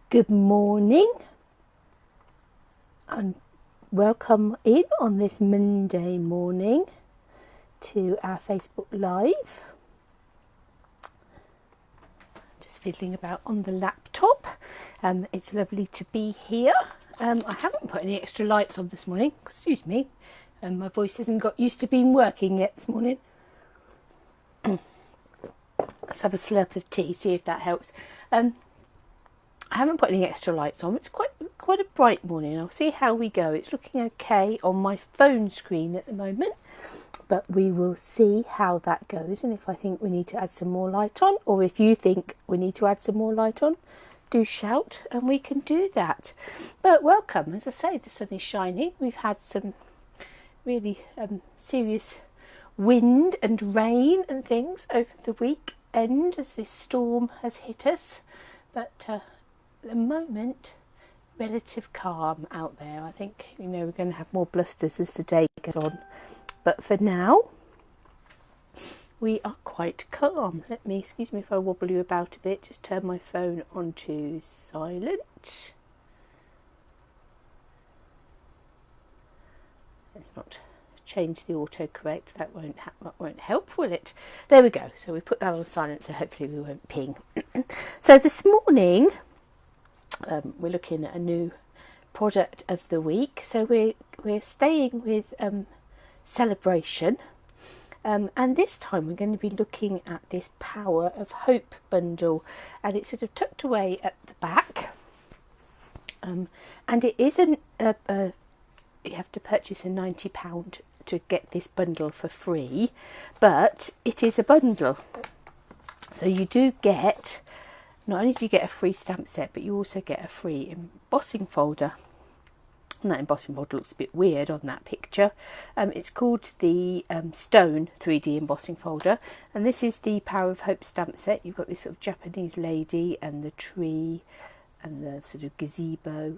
Good morning and welcome in on this Monday morning to our Facebook Live. Just fiddling about on the laptop. It's lovely to be here. I haven't put any extra lights on this morning, excuse me. My voice hasn't got used to being working yet this morning. Let's have a slurp of tea, see if that helps. I haven't put any extra lights on. It's quite a bright morning. I'll see how we go. It's looking okay on my phone screen at the moment, but we will see how that goes, and if I think we need to add some more light on, or if you think we need to add some more light on, do shout and we can do that. But welcome. As I say, the sun is shining. We've had some really serious wind and rain and things over the weekend as this storm has hit us, but at the moment relative calm out there. I think we're going to have more blusters as the day goes on, but for now we are quite calm. Excuse me if I wobble you about a bit, just turn my phone onto silent. Let's not change the autocorrect, that won't help, will it? There we go. So we put that on silent, so hopefully we won't ping. So this morning we're looking at a new product of the week. So we're staying with Sale-a-Bration, and this time we're going to be looking at this Power of Hope bundle, and it's sort of tucked away at the back, and it isn't you have to purchase a £90 to get this bundle for free, but it is a bundle, so you do get, not only do you get a free stamp set, but you also get a free embossing folder. And that embossing folder looks a bit weird on that picture. It's called the Stone 3D embossing folder, and this is the Power of Hope stamp set. You've got this sort of Japanese lady and the tree and the sort of gazebo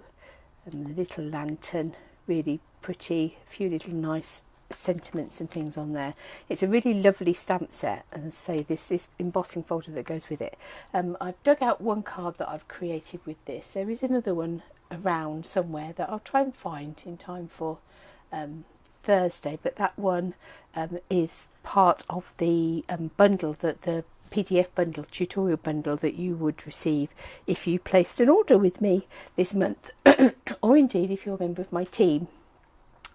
and the little lantern, really pretty, a few little nice sentiments and things on there. It's a really lovely stamp set, and say this embossing folder that goes with it. I've dug out one card that I've created with this. There is another one around somewhere that I'll try and find in time for Thursday, but that one is part of the bundle, that the PDF bundle, tutorial bundle that you would receive if you placed an order with me this month, or indeed if you're a member of my team.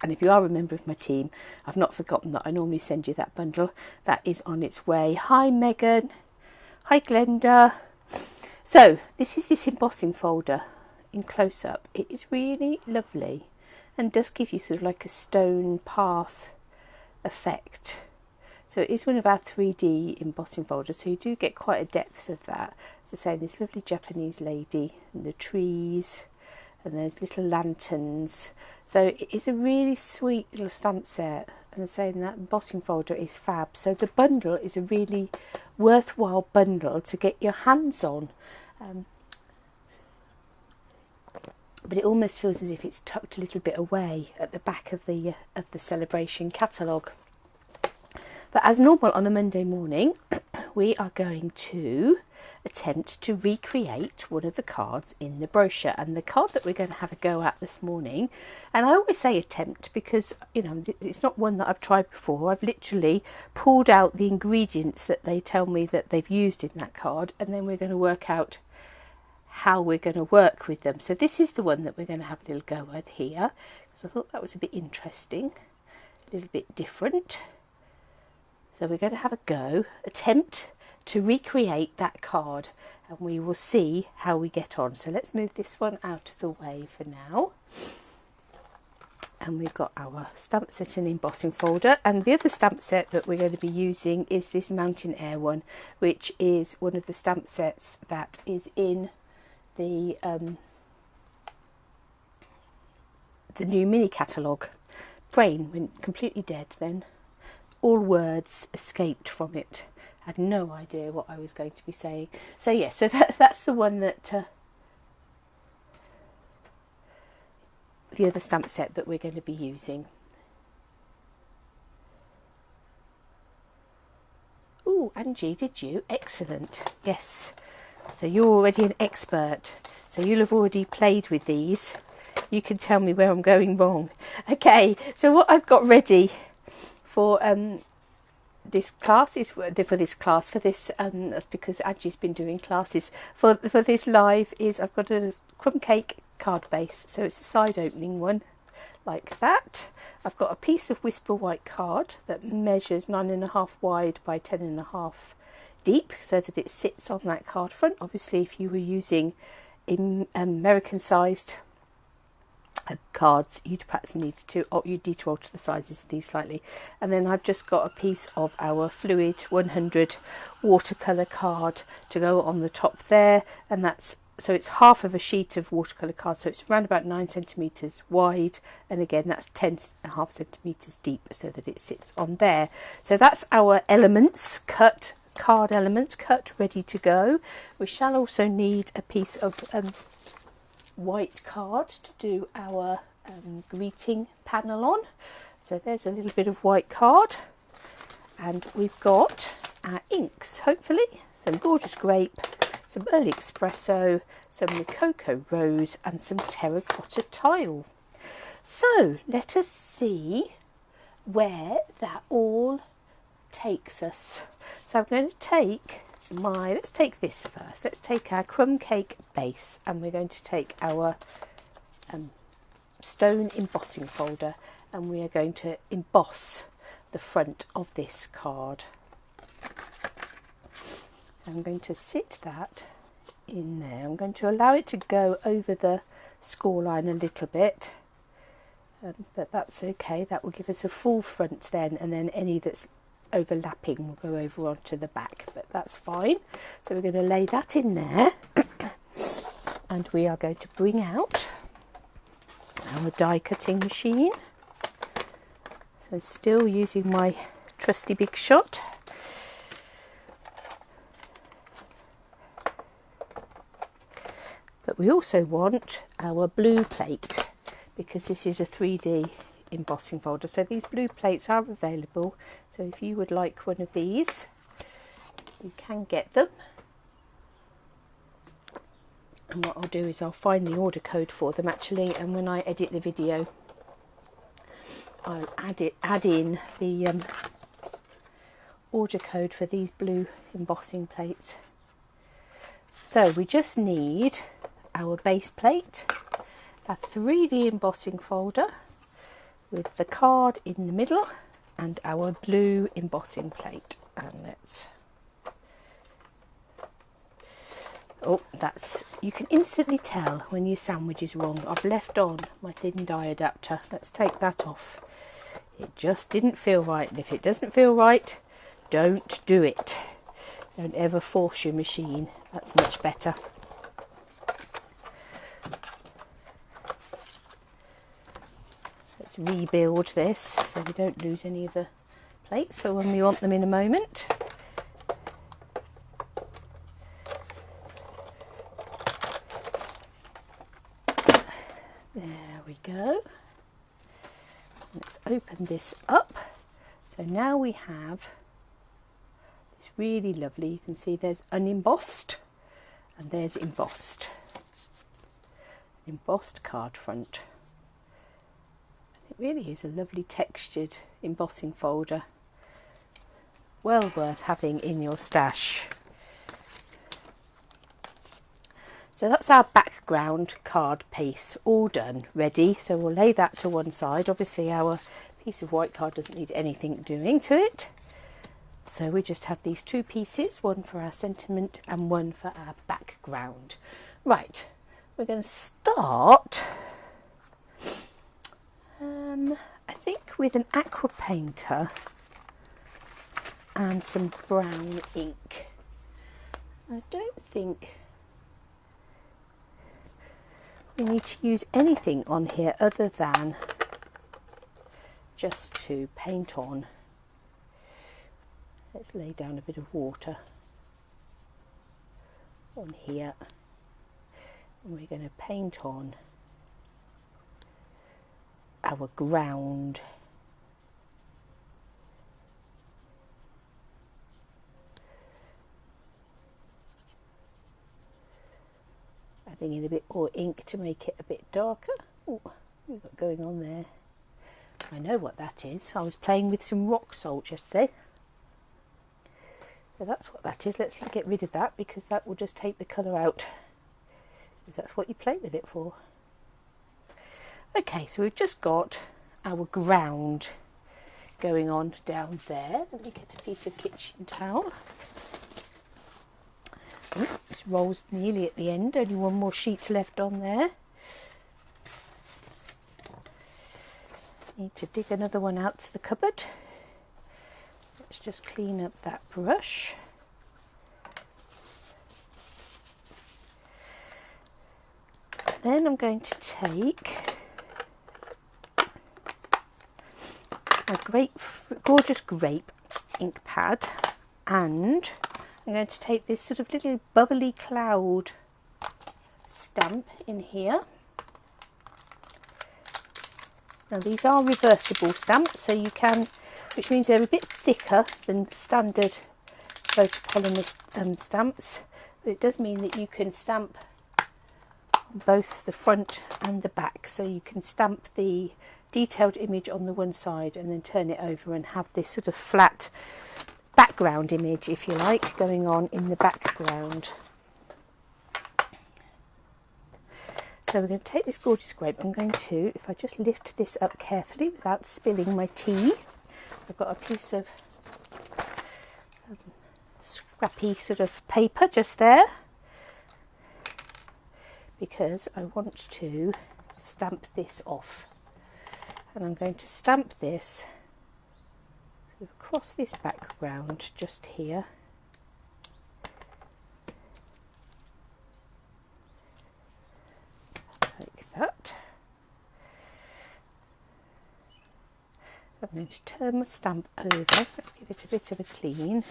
And if you are a member of my team, I've not forgotten that I normally send you that bundle. That is on its way. Hi Megan. Hi Glenda. So this is this embossing folder in close up. It is really lovely and does give you sort of like a stone path effect. So it is one of our 3D embossing folders, so you do get quite a depth of that. As I say, this lovely Japanese lady and the trees, and there's little lanterns. So it is a really sweet little stamp set, and I'm saying that embossing folder is fab. So the bundle is a really worthwhile bundle to get your hands on. But it almost feels as if it's tucked a little bit away at the back of the Sale-a-Bration catalogue. But as normal on a Monday morning, we are going to attempt to recreate one of the cards in the brochure. And the card that we're going to have a go at this morning, and I always say attempt because, it's not one that I've tried before. I've literally pulled out the ingredients that they tell me that they've used in that card, and then we're going to work out how we're going to work with them. So this is the one that we're going to have a little go at here, because I thought that was a bit interesting, a little bit different. So we're going to have a go, attempt to recreate that card, and we will see how we get on. So let's move this one out of the way for now. And we've got our stamp set and embossing folder, and the other stamp set that we're going to be using is this Mountain Air one, which is one of the stamp sets that is in the new mini catalogue. Brain went completely dead then. All words escaped from it. I had no idea what I was going to be saying. So yes, so that's the one that the other stamp set that we're going to be using. Ooh, Angie, did you? Excellent. Yes. So you're already an expert. So you'll have already played with these. You can tell me where I'm going wrong. Okay, so what I've got ready for this class is that's because Angie's been doing classes for this live, is I've got a crumb cake card base. So it's a side opening one like that. I've got a piece of Whisper White card that measures 9.5 wide by 10.5 deep, so that it sits on that card front. Obviously, if you were using American sized cards, you'd need to alter the sizes of these slightly. And then I've just got a piece of our Fluid 100 watercolour card to go on the top there, and that's, so it's half of a sheet of watercolour card, so it's around about 9 centimetres wide, and again that's 10.5 centimetres deep, so that it sits on there. So that's our elements cut, card elements cut, ready to go. We shall also need a piece of white card to do our greeting panel on. So there's a little bit of white card, and we've got our inks, hopefully some gorgeous grape, some early espresso, some Rococo rose, and some terracotta tile. So let us see where that all takes us. So I'm going to take let's take this first. Let's take our crumb cake base, and we're going to take our stone embossing folder, and we are going to emboss the front of this card. So I'm going to sit that in there. I'm going to allow it to go over the score line a little bit, but that's okay. That will give us a full front then, and then any that's overlapping will go over onto the back, but that's fine. So we're going to lay that in there and we are going to bring out our die cutting machine. So still using my trusty Big Shot. But we also want our blue plate, because this is a 3D embossing folder, so these blue plates are available. So if you would like one of these, you can get them. And what I'll do is I'll find the order code for them actually, and when I edit the video I'll add in the order code for these blue embossing plates. So we just need our base plate, a 3D embossing folder with the card in the middle, and our blue embossing plate. And let's, oh, that's, you can instantly tell when your sandwich is wrong. I've left on my thin die adapter. Let's take that off. It just didn't feel right, and if it doesn't feel right, don't do it. Don't ever force your machine. That's much better. Let's rebuild this so we don't lose any of the plates, so when we want them in a moment. There we go. Let's open this up. So now we have this really lovely, you can see there's unembossed and there's embossed. Embossed card front. It really is a lovely textured embossing folder. Well worth having in your stash. So that's our background card piece all done, ready. So we'll lay that to one side. Obviously our piece of white card doesn't need anything doing to it. So we just have these two pieces, one for our sentiment and one for our background. Right, we're going to start I think with an aqua painter and some brown ink. I don't think we need to use anything on here other than just to paint on. Let's lay down a bit of water on here, and we're going to paint on our ground. adding in a bit more ink to make it a bit darker. Oh, what have we got going on there? I know what that is. I was playing with some rock salt yesterday. So that's what that is. Let's get rid of that because that will just take the colour out. Because that's what you play with it for. Okay, so we've just got our ground going on down there. Let me get a piece of kitchen towel. Oh, this roll's nearly at the end, only one more sheet left on there. Need to dig another one out to the cupboard. Let's just clean up that brush. Then I'm going to take a gorgeous grape ink pad, and I'm going to take this sort of little bubbly cloud stamp in here. Now these are reversible stamps, so you can, which means they're a bit thicker than standard photopolymer stamps, but it does mean that you can stamp on both the front and the back, so you can stamp the detailed image on the one side and then turn it over and have this sort of flat background image, if you like, going on in the background. So we're going to take this gorgeous grape. I'm going to, if I just lift this up carefully without spilling my tea, I've got a piece of scrappy sort of paper just there, because I want to stamp this off. And I'm going to stamp this sort of across this background just here. Like that. I'm going to turn my stamp over. Let's give it a bit of a clean.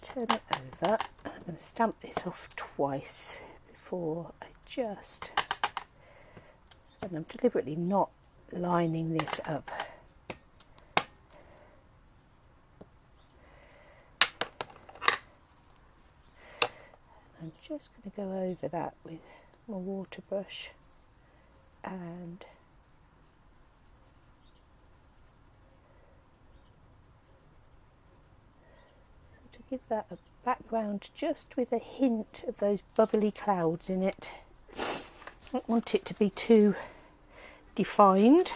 Turn it over. I'm going to stamp this off twice before I just... And I'm deliberately not lining this up. I'm just going to go over that with my water brush and to give that a background just with a hint of those bubbly clouds in it. I don't want it to be too defined.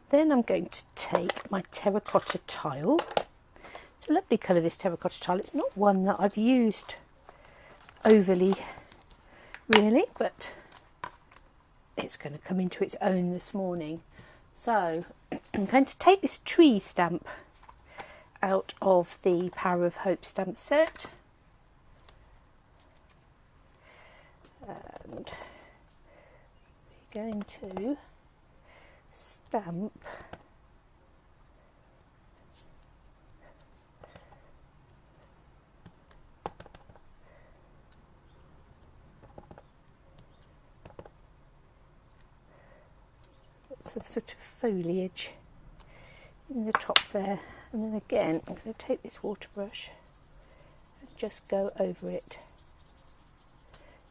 Then I'm going to take my terracotta tile. It's a lovely colour, this terracotta tile. It's not one that I've used overly really, but it's going to come into its own this morning. So I'm going to take this tree stamp out of the Power of Hope stamp set, and we're going to stamp lots of sort of foliage in the top there, and then again I'm going to take this water brush and just go over it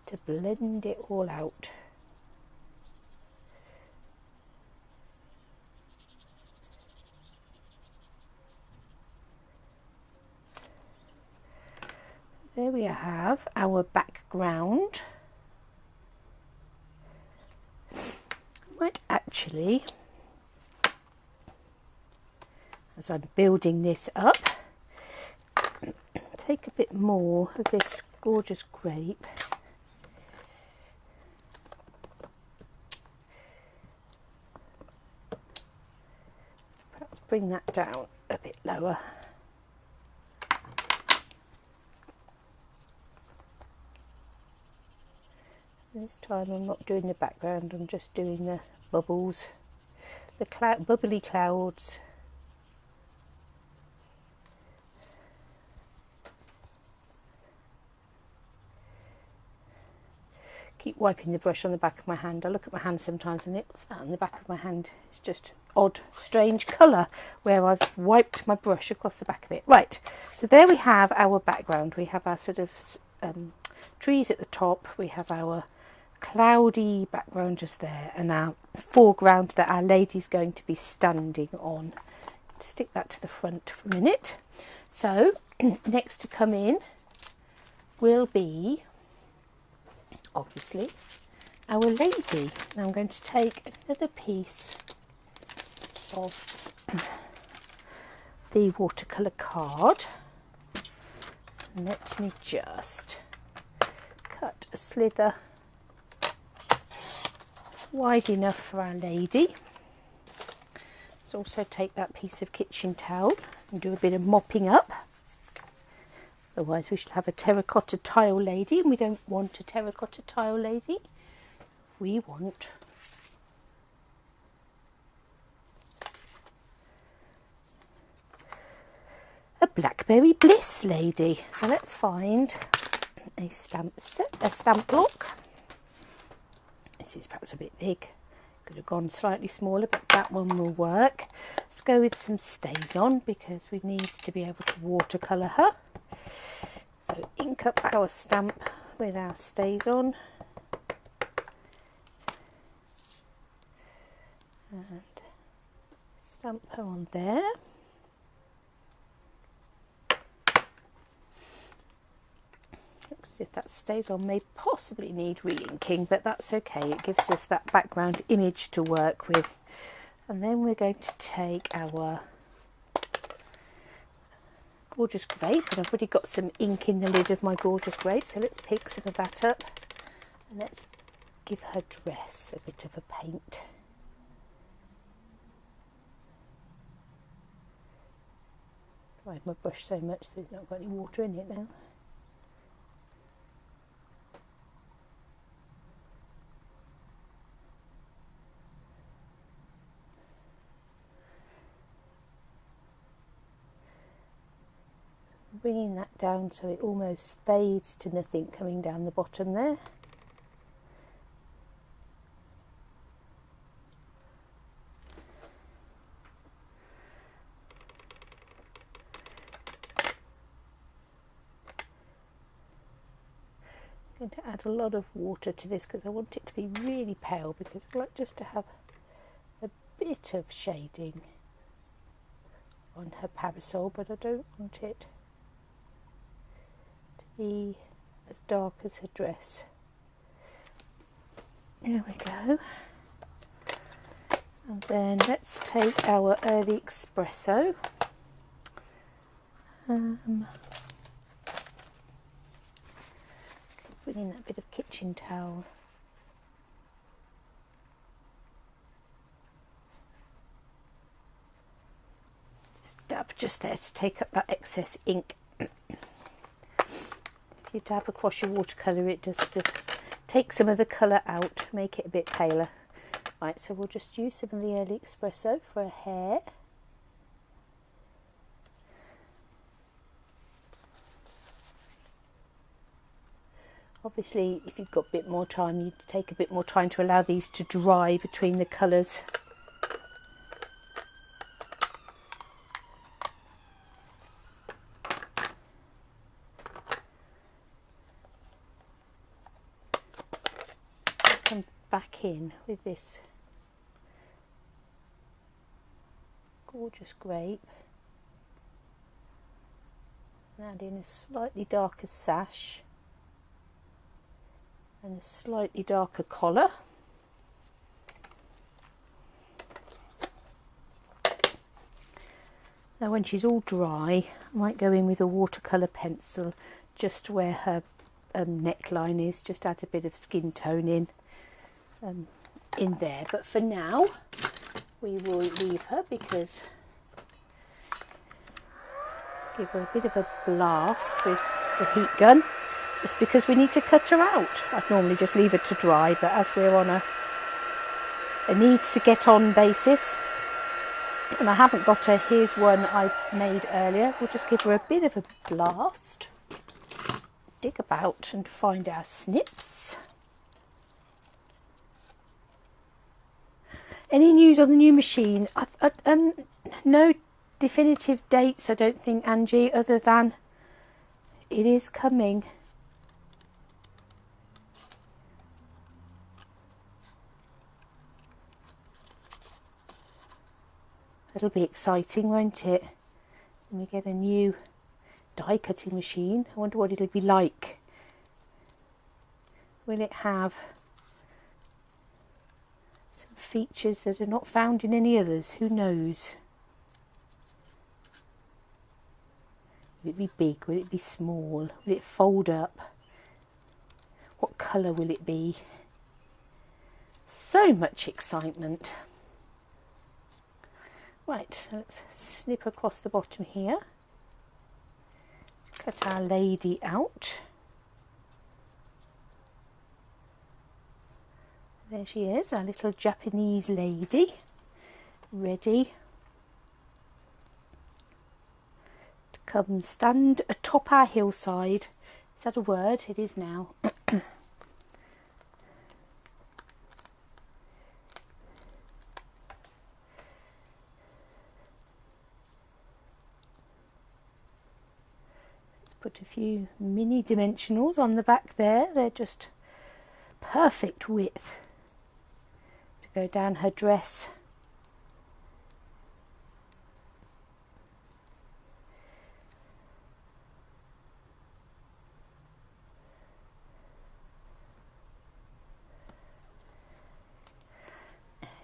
to blend it all out. There we have our background. I might actually, as I'm building this up, take a bit more of this gorgeous grape. Perhaps bring that down a bit lower. This time I'm not doing the background, I'm just doing the bubbles, the bubbly clouds. keep wiping the brush on the back of my hand. I look at my hand sometimes and what's that on the back of my hand? It's just odd, strange colour where I've wiped my brush across the back of it. Right, so there we have our background. We have our sort of trees at the top. We have our cloudy background just there, and our foreground that our lady's going to be standing on. Stick that to the front for a minute. So next to come in will be obviously our lady. Now I'm going to take another piece of the watercolour card, and let me just cut a slither wide enough for our lady. Let's also take that piece of kitchen towel and do a bit of mopping up. Otherwise we should have a terracotta tile lady, and we don't want a terracotta tile lady. We want a blackberry bliss lady. So let's find a stamp set, a stamp block. This is perhaps a bit big. Could have gone slightly smaller, but that one will work. Let's go with some stays on because we need to be able to watercolour her. So ink up our stamp with our stays on. And stamp her on there. Looks as if that stays on may possibly need re-inking, but that's okay. It gives us that background image to work with. And then we're going to take our gorgeous grape, and I've already got some ink in the lid of my gorgeous grape, so let's pick some of that up and let's give her dress a bit of a paint. Dried my brush so much that it's not got any water in it now. Bringing that down so it almost fades to nothing coming down the bottom there. I'm going to add a lot of water to this because I want it to be really pale, because I'd like just to have a bit of shading on her parasol, but I don't want it be as dark as her dress. There we go. And then let's take our early espresso. Put in that bit of kitchen towel. Just dab just there to take up that excess ink. If you dab across your watercolour, it does take some of the colour out, make it a bit paler. Right, so we'll just use some of the early espresso for a hair. Obviously, if you've got a bit more time, you take a bit more time to allow these to dry between the colours. Come back in with this gorgeous grape and add in a slightly darker sash and a slightly darker collar. Now when she's all dry, I might go in with a watercolour pencil just where her neckline is, just add a bit of skin tone in there. But for now we will leave her, because give her a bit of a blast with the heat gun, just because we need to cut her out. I'd normally just leave her to dry, but as we're on a needs to get on basis, and I haven't got her, here's one I made earlier, we'll just give her a bit of a blast, dig about and find our snips. Any news on the new machine? No definitive dates, I don't think, Angie, other than it is coming. It'll be exciting, won't it? When we get a new die cutting machine. I wonder what it'll be like. Will it have some features that are not found in any others? Who knows? Will it be big? Will it be small? Will it fold up? What colour will it be? So much excitement. Right, so let's snip across the bottom here. Cut our lady out. There she is, our little Japanese lady, ready to come stand atop our hillside. Is that a word? It is now. Let's put a few mini dimensionals on the back there. They're just perfect width to go down her dress.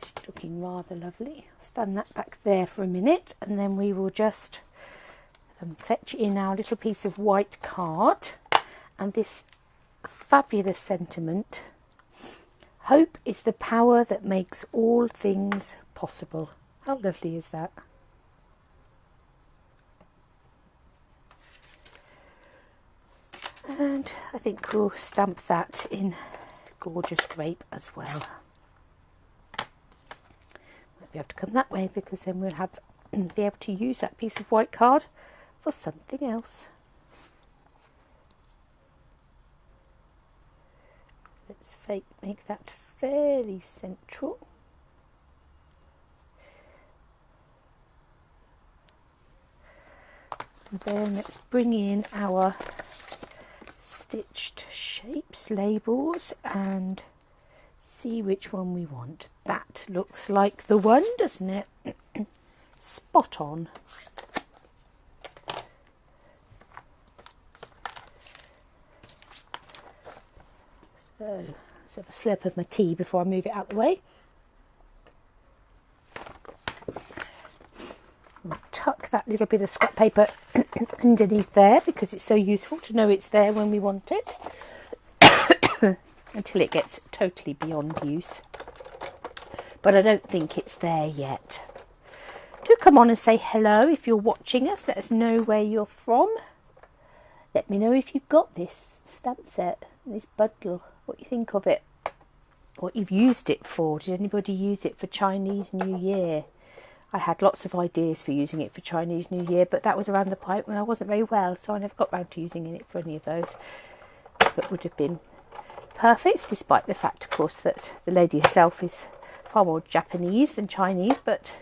She's looking rather lovely. I'll stand that back there for a minute and then we will just fetch in our little piece of white card and this fabulous sentiment. Hope is the power that makes all things possible. How lovely is that? And I think we'll stamp that in gorgeous grape as well. Won't be able to come that way because then we'll have be able to use that piece of white card for something else. Let's make that fairly central. And then let's bring in our stitched shapes, labels, and see which one we want. That looks like the one, doesn't it? Spot on. So let's have a slurp of my tea before I move it out the way. I'll tuck that little bit of scrap paper underneath there because it's so useful to know it's there when we want it until it gets totally beyond use. But I don't think it's there yet. Do come on and say hello if you're watching us. Let us know where you're from. Let me know if you've got this stamp set, this bundle, what you think of it, what you've used it for. Did anybody use it for Chinese New Year? I had lots of ideas for using it for Chinese New Year, but that was around the point when I wasn't very well, so I never got round to using it for any of those. But would have been perfect, despite the fact, of course, that the lady herself is far more Japanese than Chinese, but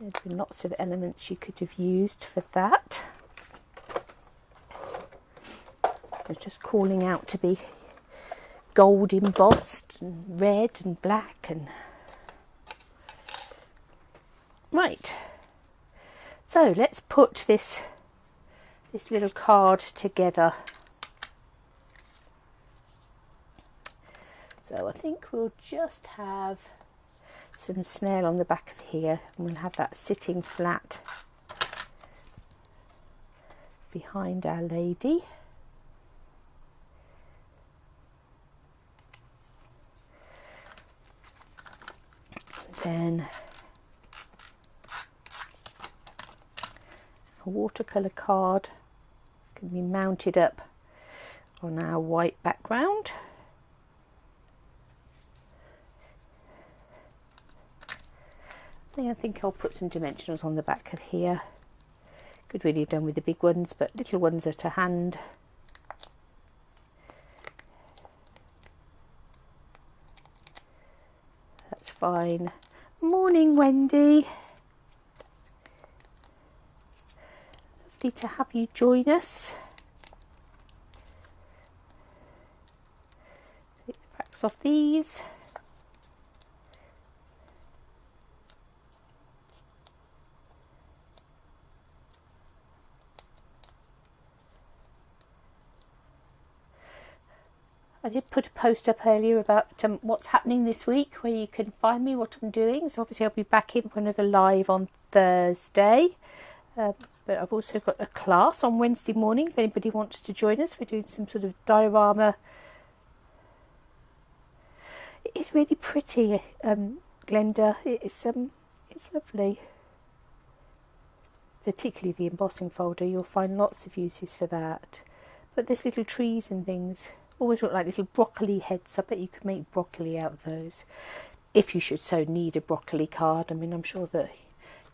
there's been lots of elements you could have used for that. I was just calling out to be gold embossed and red and black and right. So let's put this little card together. So I think we'll just have some snail on the back of here and we'll have that sitting flat behind our lady. Then a watercolour card can be mounted up on our white background. I think I'll put some dimensionals on the back of here. Could really have done with the big ones, but little ones are to hand. That's fine. Morning, Wendy. Lovely to have you join us. Take the cracks off these. I did put a post up earlier about what's happening this week, where you can find me, what I'm doing. So obviously I'll be back in for another live on Thursday. But I've also got a class on Wednesday morning if anybody wants to join us. We're doing some sort of diorama. It is really pretty, Glenda. It's lovely. Particularly the embossing folder, you'll find lots of uses for that. But there's little trees and things. Always look like little broccoli heads. I bet you could make broccoli out of those. If you should so need a broccoli card. I mean, I'm sure that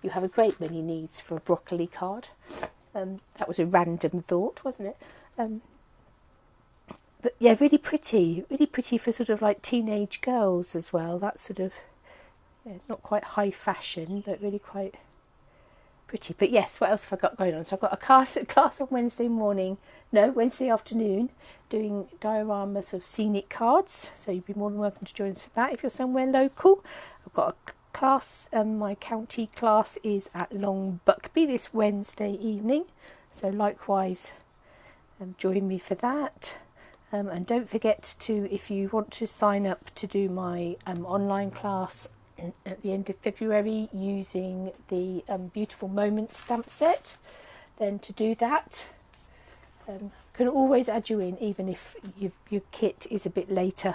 you have a great many needs for a broccoli card. That was a random thought, wasn't it? But yeah, really pretty for sort of like teenage girls as well. That's sort of, yeah, not quite high fashion, but really quite pretty. But yes, what else have I got going on? So I've got a class on Wednesday afternoon, doing diorama sort of scenic cards. So you'd be more than welcome to join us for that if you're somewhere local. I've got a class, my county class is at Long Buckby this Wednesday evening. So likewise, join me for that. And don't forget to, if you want to sign up to do my online class at the end of February using the Beautiful Moments stamp set, then to do that. Can always add you in even if your kit is a bit later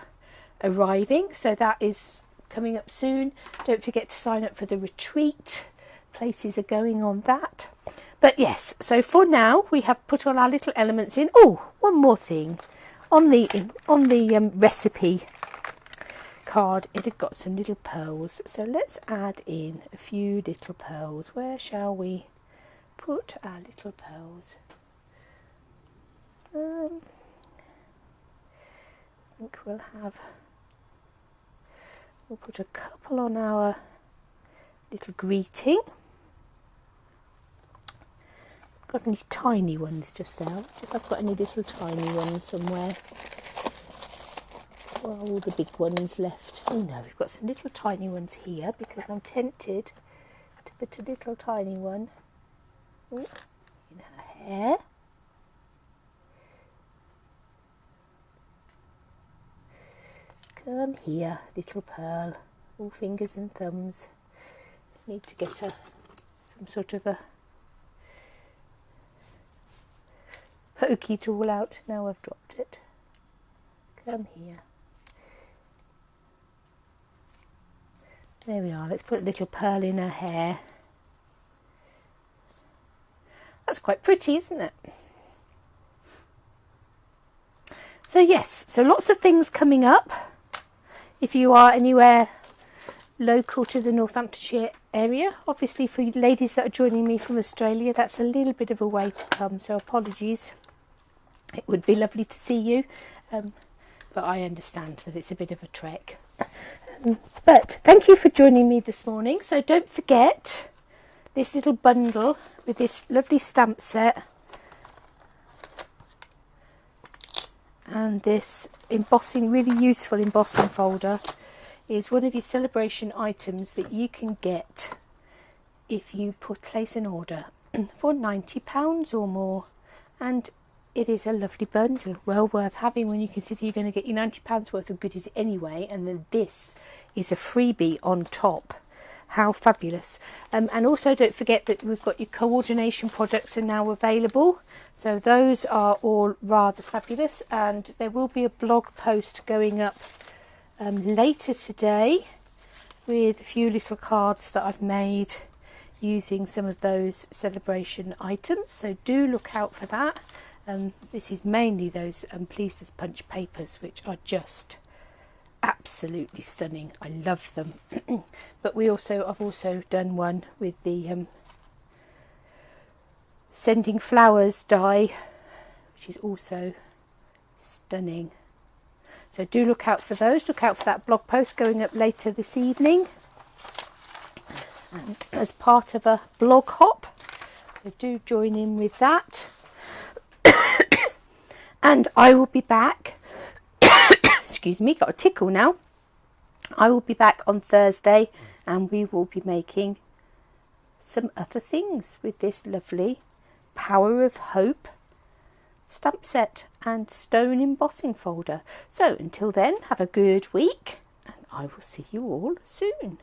arriving. So that is coming up soon. Don't forget to sign up for the retreat. Places are going on that. But yes, so for now we have put all our little elements in. Oh, one more thing. On the recipe card, it had got some little pearls. So let's add in a few little pearls. Where shall we put our little pearls? I think we'll put a couple on our little greeting. Got any tiny ones just there? Let's see if I've got any little tiny ones somewhere. Or all the big ones left? Oh no, we've got some little tiny ones here because I'm tempted to put a little tiny one in her hair. Come here, little pearl. All fingers and thumbs. Need to get some sort of a pokey tool out. Now I've dropped it. Come here. There we are. Let's put a little pearl in her hair. That's quite pretty, isn't it? So yes, so lots of things coming up. If you are anywhere local to the Northamptonshire area, obviously for you ladies that are joining me from Australia, that's a little bit of a way to come, so apologies. It would be lovely to see you, but I understand that it's a bit of a trek. But thank you for joining me this morning. So don't forget this little bundle with this lovely stamp set and this embossing, really useful embossing folder is one of your Sale-a-Bration items that you can get if you place an order for £90 or more, and it is a lovely bundle, well worth having when you consider you're going to get your £90 worth of goodies anyway, and then this is a freebie on top. How fabulous. And also don't forget that we've got your coordination products are now available, so those are all rather fabulous, and there will be a blog post going up later today with a few little cards that I've made using some of those Sale-a-Bration items, so do look out for that. This is mainly those Pleased as Punch papers, which are just absolutely stunning. I love them. But I've also done one with the Sending Flowers die, which is also stunning. So do look out for those. Look out for that blog post going up later this evening, and as part of a blog hop. So do join in with that. And I will be back. Excuse me, got a tickle now. I will be back on Thursday, and we will be making some other things with this lovely Power of Hope stamp set and stone embossing folder. So until then, have a good week, and I will see you all soon.